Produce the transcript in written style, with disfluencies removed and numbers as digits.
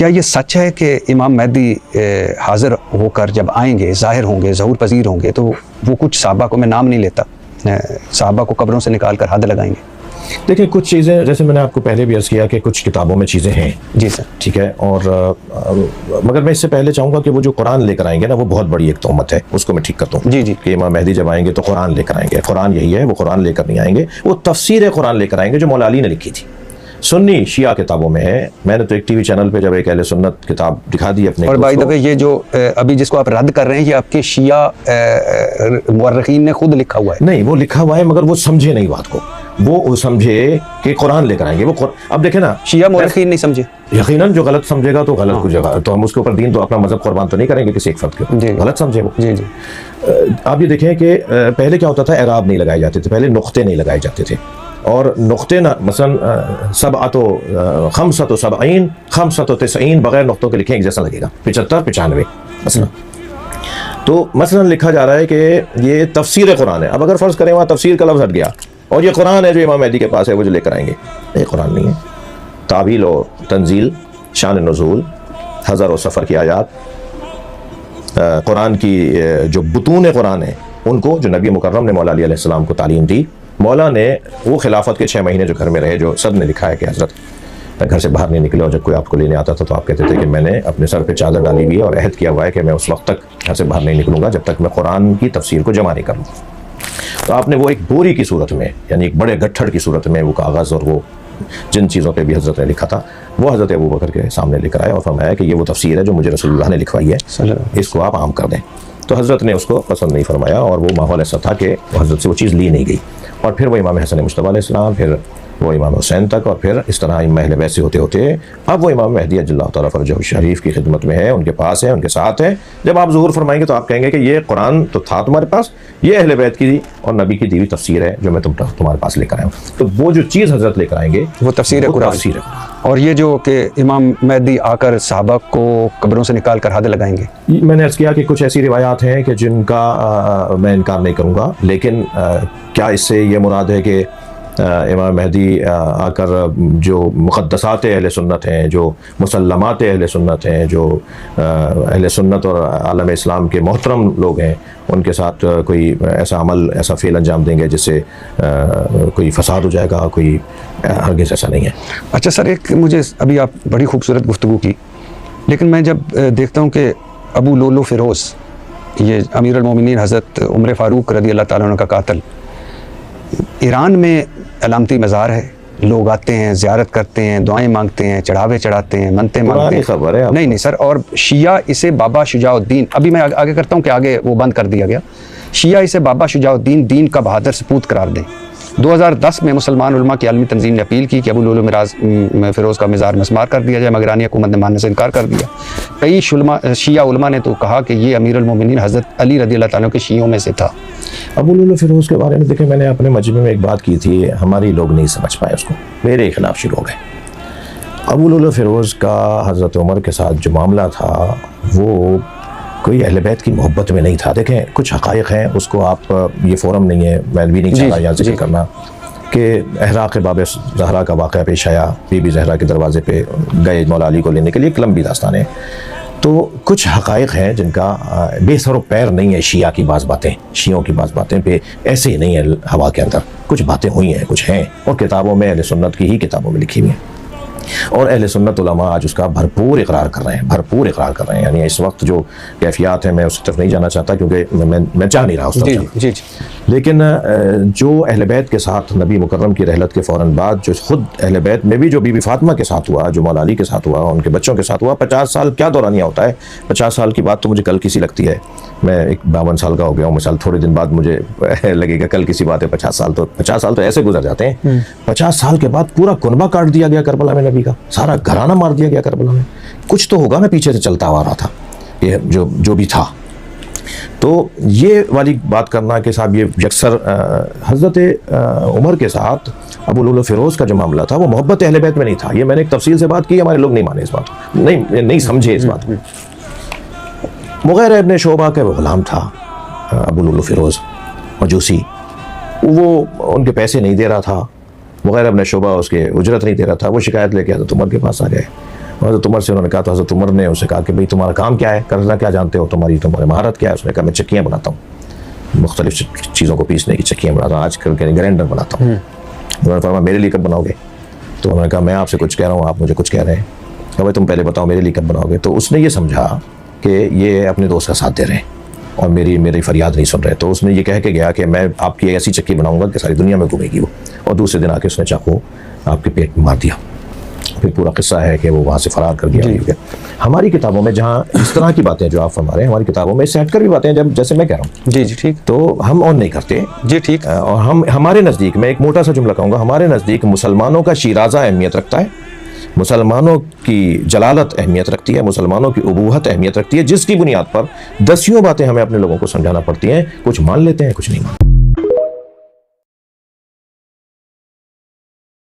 क्या ये सच है कि इमाम महदी हाज़िर होकर जब आएंगे, ज़ाहिर होंगे, ज़हूर पजीर होंगे, तो वो कुछ सहाबा को, मैं नाम नहीं लेता, सहाबा को कब्रों से निकाल कर हद लगाएंगे? देखिए, कुछ चीज़ें जैसे मैंने आपको पहले भी अर्ज़ किया कि कुछ किताबों में चीज़ें हैं। जी सर। ठीक है। और मगर मैं इससे पहले चाहूँगा कि वो जो कुरान लेकर आएंगे ना, वो बहुत बड़ी एक तोहमत है, उसको मैं ठीक करता हूँ। जी जी। कि इमाम महदी जब आएंगे तो कुरान लेकर आएंगे। कुरान यही है, वो कुरान लेकर नहीं आएंगे, वो तफसीर कुरान लेकर आएंगे जो मौला अली ने लिखी थी। सुन्नी शिया किताबों में है। मैंने तो एक टीवी चैनल पे जब एक अहले सुन्नत किताब दिखा दी अपने। और बाय द वे, ये जो अभी जिसको आप रद्द कर रहे हैं, ये आपके शिया मुअर्रिखीन ने खुद लिखा हुआ है? नहीं, वो लिखा हुआ है मगर वो समझे नहीं बात को। वो समझे कि कुरान लेकर आएंगे। वो अब देखे ना, शिया मुअर्रिखीन नहीं समझे। यकीनन जो गलत समझेगा तो गलत कुछ जगह, तो हम उसके ऊपर दीन तो अपना मजहब कुर्बान तो नहीं करेंगे किसी एक फर्द के, गलत समझे वो। जी जी। आप ये देखें कि पहले क्या होता था, एराब नहीं लगाए जाते थे, पहले नुक्ते नहीं लगाए जाते थे। और नुक्ते ना मसलन सबअतो खमसतो सबईन खमसतो तिसईन बगैर नुक्तों के लिखे एक जैसा लगेगा, 75 95 मसलन। तो मसलन लिखा जा रहा है कि ये तफसीर कुरान है। अब अगर फ़र्ज़ करें वहाँ तफसीर का लफ्ज़ हट गया और ये कुरान है जो इमाम महदी के पास है, वो जो लेकर आएंगे, ये कुरान नहीं है। तावील और तंजील, शान नुज़ूल, हज़र और सफ़र की आयात, कुरान की जो बुतून कुरान है उनको, जो नबी मुकर्रम ने मौला अली अलैहिस्सलाम को तालीम दी। मौला ने वो खिलाफत के 6 महीने जो घर में रहे, जो सब ने लिखा है कि हज़रत घर से बाहर नहीं निकले, और जब कोई आपको लेने आता था तो आप कहते थे कि मैंने अपने सर पे चादर डाली हुई है और अहद किया हुआ है कि मैं उस वक्त तक घर से बाहर नहीं निकलूँगा जब तक मैं कुरान की तफसीर को जमा नहीं करूँ। तो आपने वो एक बोरी की सूरत में, यानी एक बड़े गट्ठड़ की सूरत में वो कागज़ और वो जिन चीज़ों पे भी हज़रत ने लिखा था, वो हज़रत अबू बकर के सामने लेकर आए और फरमाया कि ये वो तफसीर है जो मुझे रसूलुल्लाह ने लिखवाई है, इसको आप आम कर दें। तो हज़रत ने उसको पसंद नहीं फरमाया और वो माहौल ऐसा था कि हज़रत से वो चीज़ ली नहीं गई। और फिर वो इमाम हसन मुज्तबा अलैहिस्सलाम, फिर वो इमाम हुसैन तक, और फिर इस तरह इमाम अहले बैत से होते होते अब वो इमाम महदी अल्लाह ताला फरजहु शरीफ की खिदमत में है, उनके पास है, उनके साथ है। जब आप ज़ुहूर फरमाएंगे तो आप कहेंगे कि ये कुरान तो था तुम्हारे पास, ये अहले बैत की और नबी की दी हुई तफसीर है जो मैं तुम्हारे पास लेकर आया हूँ। तो वो जो चीज़ हज़रत लेकर आएंगे वो तफसीर है कुरान। और ये जो कि इमाम महदी आकर सहाबा को कब्रों से निकाल कर हद लगाएंगे, मैंने अर्ज़ किया कि कुछ ऐसी रिवायात हैं कि जिनका मैं इनकार नहीं करूँगा, लेकिन क्या इससे ये मुराद है कि इमाम महदी आकर जो मुक़द्दसात अहले सुन्नत हैं, जो मुसल्लमात अहले सुन्नत हैं, जो अहले सुन्नत और आलम इस्लाम के मोहतरम लोग हैं, उनके साथ कोई ऐसा अमल, ऐसा फ़ेल अंजाम देंगे जिससे कोई फ़साद हो जाएगा, कोई हरगिज़ ऐसा नहीं है। अच्छा सर, एक मुझे अभी आप बड़ी खूबसूरत गुफ्तगू की, लेकिन मैं जब देखता हूँ कि अबू लुलु फ़िरोज़, ये अमीर अल मोमिनीन हज़रत उमर फ़ारूक रज़ी अल्लाह ताला अन्हु का कातिल, ईरान में अलामती मज़ार है, लोग आते हैं, ज़ियारत करते हैं, दुआएं मांगते हैं, चढ़ावे चढ़ाते हैं, मनते मांगते हैं। खबर है नहीं सर, और शिया इसे बाबा शुजाउद्दीन, अभी मैं आगे करता हूँ कि आगे वो बंद कर दिया गया, शिया इसे बाबा शुजाउद्दीन दीन का बहादुर सपूत करार दें। 2010 में मुसलमान उलमा की आलमी तंजीम ने अपील की कि अबू लुलु फ़िरोज़ का मज़ार मस्मार कर दिया जाए, मगर ईरानी हुकूमत ने मानने से इनकार कर दिया। कई शिया उलमा ने तो कहा कि ये अमीर अल मोमिनीन हज़रत अली रज़ी अल्लाह ताला के शियों में से था। अबू लुलु फ़िरोज़ के बारे में देखें, मैंने अपने मजमे में एक बात की थी, हमारी लोग नहीं समझ पाए उसको, मेरे खिलाफ शुरू हो गए। अबू लुलु फ़िरोज़ का हज़रत उमर के साथ जो मामला था वो कोई अहले बैत की मोहब्बत में नहीं था। देखें, कुछ हक़ाइक़ हैं, उसको आप, ये फ़ोरम नहीं है, मैं भी नहीं चाह रहा यहाँ ज़िक्र करना, कि अहराक़ बाब ज़हरा का वाक़या पेश आया, बीबी ज़हरा के दरवाज़े पे गए मौला अली को लेने के लिए, एक लंबी दास्तान है। तो कुछ हक़ाइक़ हैं जिनका बेसर व पैर नहीं है। शिया की बाज़ बातें, शियों की बाज़ बातें पे ऐसे ही नहीं है हवा के अंदर, कुछ बातें हुई हैं, कुछ हैं, और किताबों में, अहले सुन्नत की ही किताबों में लिखी हुई हैं, और अहले सुन्नत उलमा आज उसका भरपूर इकरार कर रहे हैं, भरपूर इकरार कर रहे हैं। यानी इस वक्त जो कैफियत है, मैं उस तरफ नहीं जाना चाहता क्योंकि मैं चाह नहीं रहा उस तरफ। जी। लेकिन जो अहले बैत के साथ नबी मुकर्रम की रहलत के फ़ौरन बाद जो खुद अहले बैत में भी जो बीबी फातिमा के साथ हुआ, जो मौला अली के साथ हुआ, उनके बच्चों के साथ हुआ, 50 साल क्या दौरानिया होता है। 50 साल की बात तो मुझे कल किसी लगती है, मैं एक 52 साल का हो गया हूँ, मिसाल थोड़े दिन बाद मुझे लगेगा कल किसी बात है। 50 साल तो ऐसे गुजर जाते हैं। 50 साल के बाद पूरा कुनबा काट दिया गया करबला में, नबी का सारा घराना मार दिया गया करबला में। कुछ तो होगा ना पीछे से चलता आ रहा था, ये जो भी था। तो ये वाली बात करना कि साहब ये यकसर हज़रत उमर के साथ अबू लुलु फ़िरोज़ का जो मामला था वो मोहब्बत अहले बैत में नहीं था। ये मैंने एक तफसील से बात की, हमारे लोग नहीं माने इस बात, नहीं समझे इस बात को। मुग़ीरा इब्न शोबा का वो ग़ुलाम था अबू लुलु फ़िरोज़ मजूसी, वो उनके पैसे नहीं दे रहा था। मुग़ीरा इब्न शोबा उसके उजरत नहीं दे रहा था। वो शिकायत लेके हज़रत उमर के पास आ गए हज़रत उमर से उन्होंने कहा, तो हज़रत उमर ने उससे कहा कि भाई तुम्हारा काम क्या है, करना क्या जानते हो, तुम्हारी महारत क्या है? उसने कहा मैं चक्कियाँ बनाता हूँ, मुख्तलिफ चीज़ों को पीसने की चक्कियाँ बनाता हूँ, आजकल के ग्राइंडर बनाता हूँ। उन्होंने फरमाया मेरे लिए कब बनाओगे? तो उन्होंने कहा मैं आपसे कुछ कह रहा हूँ, आप मुझे कुछ कह रहे हैं, कहा भाई तुम पहले बताओ मेरे लिए कब बनाओगे? तो उसने ये समझा कि ये अपने दोस्त का साथ दे रहे हैं और मेरी फरियाद नहीं सुन रहे। तो उसने ये कह के गया कि मैं आपकी ऐसी चक्की बनाऊंगा कि सारी दुनिया में घूमेगी वो, और दूसरे दिन आके उसने चाकू आपके पेट में मार दिया। फिर पूरा किस्सा है कि वो वहाँ से फरार कर गया। हमारी किताबों में जहाँ इस तरह की बातें जो आप फरमा रहे हैं, हमारी किताबों में इससे हटकर भी बातें हैं, जब जैसे मैं कह रहा हूँ जी ठीक, तो हम ऑन नहीं करते जी ठीक। और हमारे नज़दीक, मैं एक मोटा सा जुमला कहूँगा, हमारे नज़दीक मुसलमानों का शीराज़ा अहमियत रखता है, मुसलमानों की जलालत अहमियत रखती है, मुसलमानों की उबूहत अहमियत रखती है, जिसकी बुनियाद पर दसियों बातें हमें अपने लोगों को समझाना पड़ती हैं। कुछ मान लेते हैं, कुछ नहीं मानते।